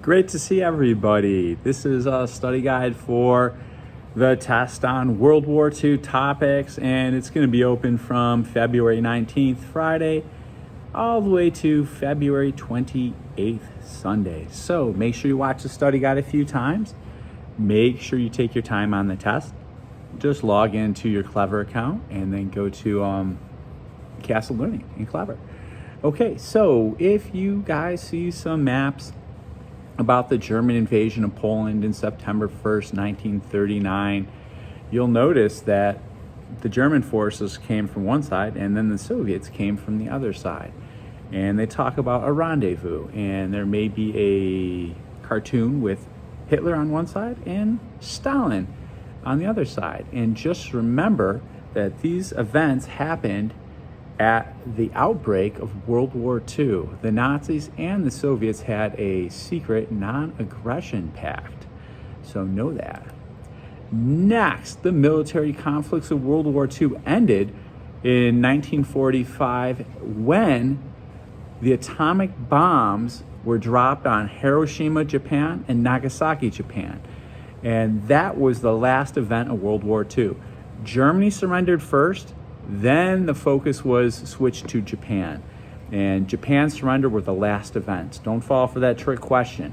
Great to see everybody. This is a study guide for the test on World War II topics, and it's going to be open from February 19th, Friday, all the way to February 28th, Sunday. So make sure you watch the study guide a few times. Make sure you take your time on the test. Just log into your Clever account and then go to Castle Learning in Clever. Okay, so if you guys see some maps about the German invasion of Poland in September 1st, 1939, you'll notice that the German forces came from one side and then the Soviets came from the other side. And they talk about a rendezvous, and there may be a cartoon with Hitler on one side and Stalin on the other side. And just remember that these events happened at the outbreak of World War II. The Nazis and the Soviets had a secret non-aggression pact, so know that. Next, the military conflicts of World War II ended in 1945 when the atomic bombs were dropped on Hiroshima, Japan, and Nagasaki, Japan. And that was the last event of World War II. Germany surrendered first, then the focus was switched to Japan. And Japan's surrender were the last events. Don't fall for that trick question.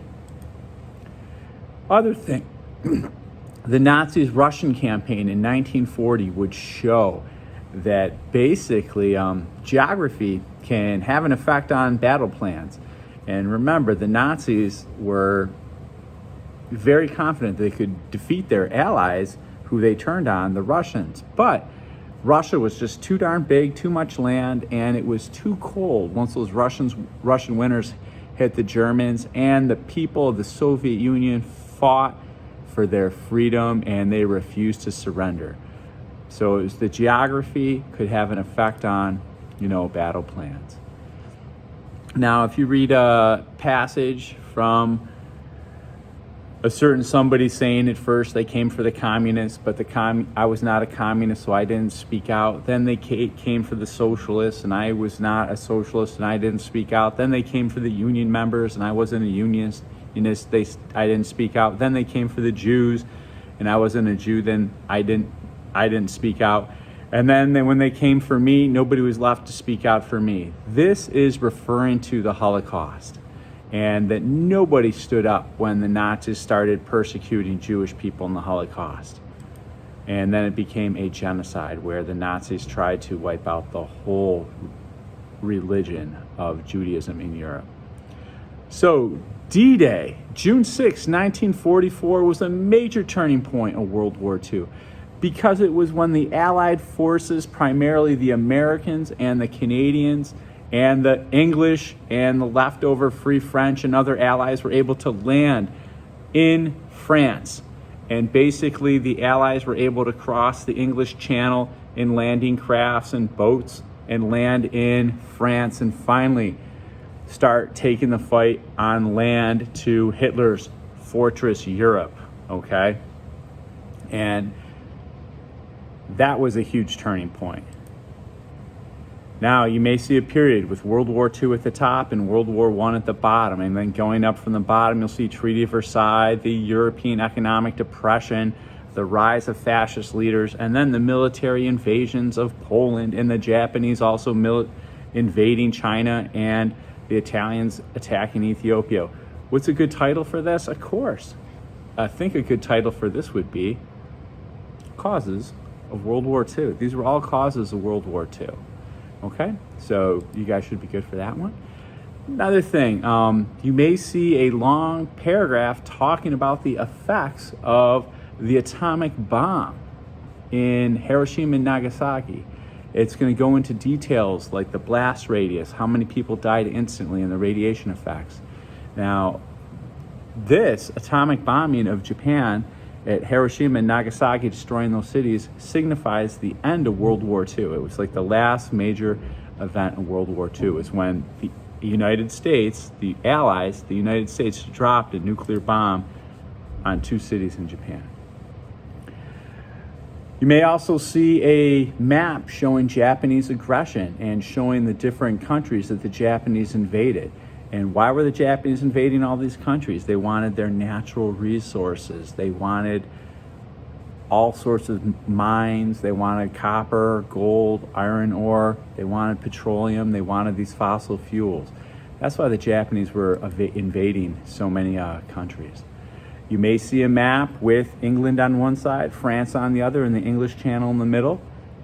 Other thing, the Nazis' Russian campaign in 1940 would show that basically geography can have an effect on battle plans. And remember, the Nazis were very confident they could defeat their allies, who they turned on, the Russians. But Russia was just too darn big, too much land, and it was too cold once those Russian winters hit the Germans, and the people of the Soviet Union fought for their freedom and they refused to surrender. So it was the geography could have an effect on, battle plans. Now, if you read a passage from a certain somebody saying at first they came for the communists, but I was not a communist, so I didn't speak out. Then they came for the socialists, and I was not a socialist, and I didn't speak out. Then they came for the union members, and I wasn't a unionist. I didn't speak out. Then they came for the Jews, and I wasn't a Jew. Then I didn't speak out. And then when they came for me, nobody was left to speak out for me. This is referring to the Holocaust, and that nobody stood up when the Nazis started persecuting Jewish people in the Holocaust. And then it became a genocide where the Nazis tried to wipe out the whole religion of Judaism in Europe. So D-Day, June 6, 1944, was a major turning point of World War II because it was when the Allied forces, primarily the Americans and the Canadians, and the English and the leftover Free French and other allies were able to land in France. And basically the allies were able to cross the English Channel in landing crafts and boats and land in France and finally start taking the fight on land to Hitler's fortress Europe, okay? And that was a huge turning point. Now, you may see a period with World War II at the top and World War I at the bottom. And then going up from the bottom, you'll see Treaty of Versailles, the European economic depression, the rise of fascist leaders, and then the military invasions of Poland and the Japanese also invading China and the Italians attacking Ethiopia. What's a good title for this? Of course. I think a good title for this would be Causes of World War II. These were all causes of World War II. Okay, so you guys should be good for that one. Another thing, you may see a long paragraph talking about the effects of the atomic bomb in Hiroshima and Nagasaki. It's going to go into details like the blast radius, how many people died instantly, and the radiation effects. Now, this atomic bombing of Japan at Hiroshima and Nagasaki, destroying those cities, signifies the end of World War II. It was like the last major event in World War II. Is when the United States, the Allies, the United States dropped a nuclear bomb on 2 cities in Japan. You may also see a map showing Japanese aggression and showing the different countries that the Japanese invaded. And why were the Japanese invading all these countries? They wanted their natural resources. They wanted all sorts of mines. They wanted copper, gold, iron ore. They wanted petroleum. They wanted these fossil fuels. That's why the Japanese were invading so many countries. You may see a map with England on one side, France on the other, and the English Channel in the middle.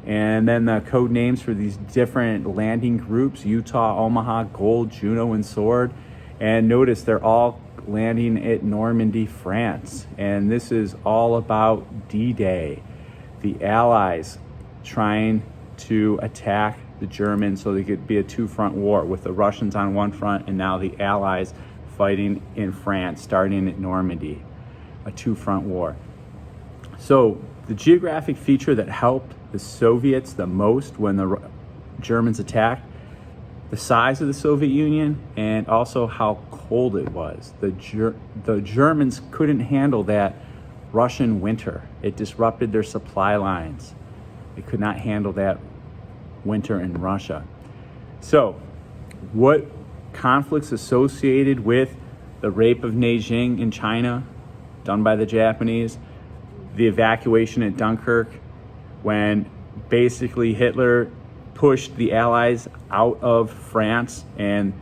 And then the code names for these different landing groups: Utah, Omaha, Gold, Juno, and Sword. And notice they're all landing at Normandy, France. And this is all about D-Day, the Allies trying to attack the Germans so they could be a two-front war, with the Russians on one front and now the Allies fighting in France, starting at Normandy, a two-front war. So the geographic feature that helped the Soviets the most when the Germans attacked: the size of the Soviet Union and also how cold it was. The Germans couldn't handle that Russian winter. It disrupted their supply lines. They could not handle that winter in Russia. So, what conflicts associated with the rape of Nanjing in China, done by the Japanese, the evacuation at Dunkirk, when basically Hitler pushed the Allies out of France and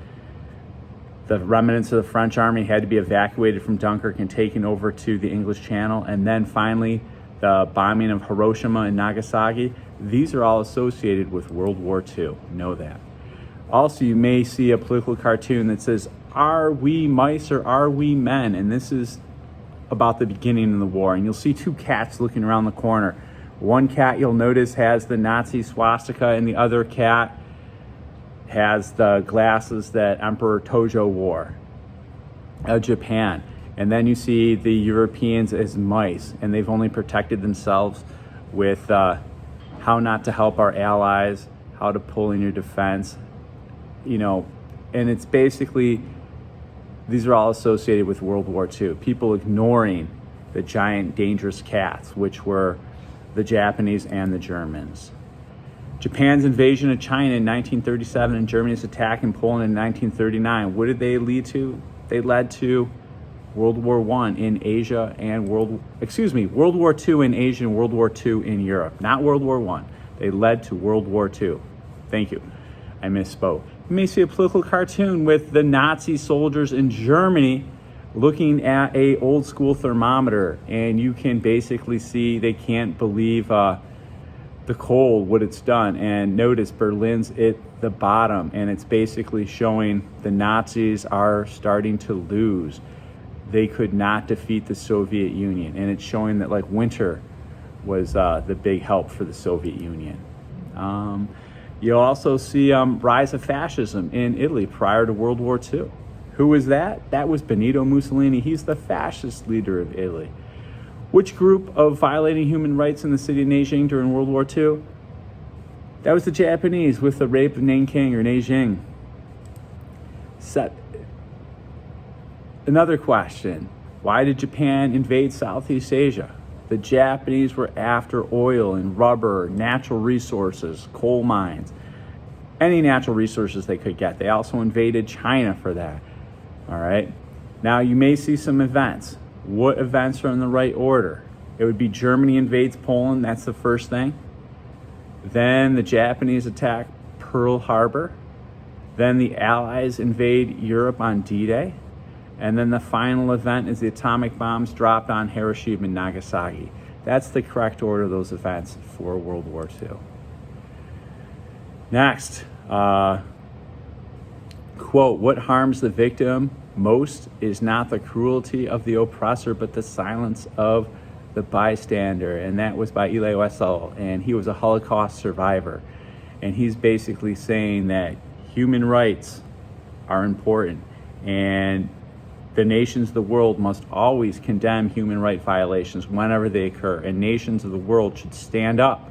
the remnants of the French army had to be evacuated from Dunkirk and taken over to the English Channel, and then finally the bombing of Hiroshima and Nagasaki. These are all associated with World War II. Know that. Also, you may see a political cartoon that says, "Are we mice or are we men?" And this is about the beginning of the war. And you'll see two cats looking around the corner. One cat, you'll notice, has the Nazi swastika, and the other cat has the glasses that Emperor Tojo wore of Japan. And then you see the Europeans as mice, and they've only protected themselves with how not to help our allies, how to pull in your defense, and it's basically, these are all associated with World War II. People ignoring the giant dangerous cats, which were the Japanese and the Germans. Japan's invasion of China in 1937 and Germany's attack in Poland in 1939. What did they lead to? They led to World War I in Asia and World War II in Asia and World War II in Europe. Not World War I. They led to World War II. Thank you. I misspoke. You may see a political cartoon with the Nazi soldiers in Germany looking at a old school thermometer, and you can basically see they can't believe the cold, what it's done. And notice Berlin's at the bottom, and it's basically showing the Nazis are starting to lose. They could not defeat the Soviet Union, and it's showing that winter was the big help for the Soviet Union. You'll also see rise of fascism in Italy prior to World War II. Who was that? That was Benito Mussolini. He's the fascist leader of Italy. Which group of violating human rights in the city of Nanjing during World War II? That was the Japanese with the rape of Nanking or Nanjing. Another question: why did Japan invade Southeast Asia? The Japanese were after oil and rubber, natural resources, coal mines, any natural resources they could get. They also invaded China for that. All right. Now you may see some events. What events are in the right order? It would be Germany invades Poland. That's the first thing. Then the Japanese attack Pearl Harbor. Then the Allies invade Europe on D-Day. And then the final event is the atomic bombs dropped on Hiroshima and Nagasaki. That's the correct order of those events for World War II. Next, quote, "What harms the victim most is not the cruelty of the oppressor, but the silence of the bystander." And that was by Elie Wiesel, and he was a Holocaust survivor. And he's basically saying that human rights are important, and the nations of the world must always condemn human right violations whenever they occur, and nations of the world should stand up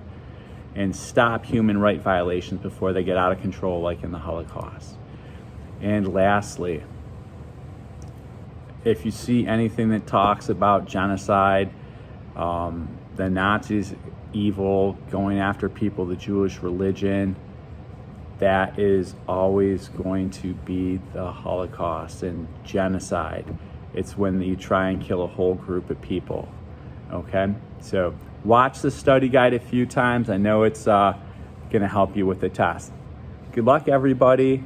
and stop human right violations before they get out of control, like in the Holocaust. And lastly, if you see anything that talks about genocide, the Nazis evil, going after people, the Jewish religion, that is always going to be the Holocaust and genocide. It's when you try and kill a whole group of people. Okay, so watch the study guide a few times. I know it's going to help you with the test. Good luck, everybody.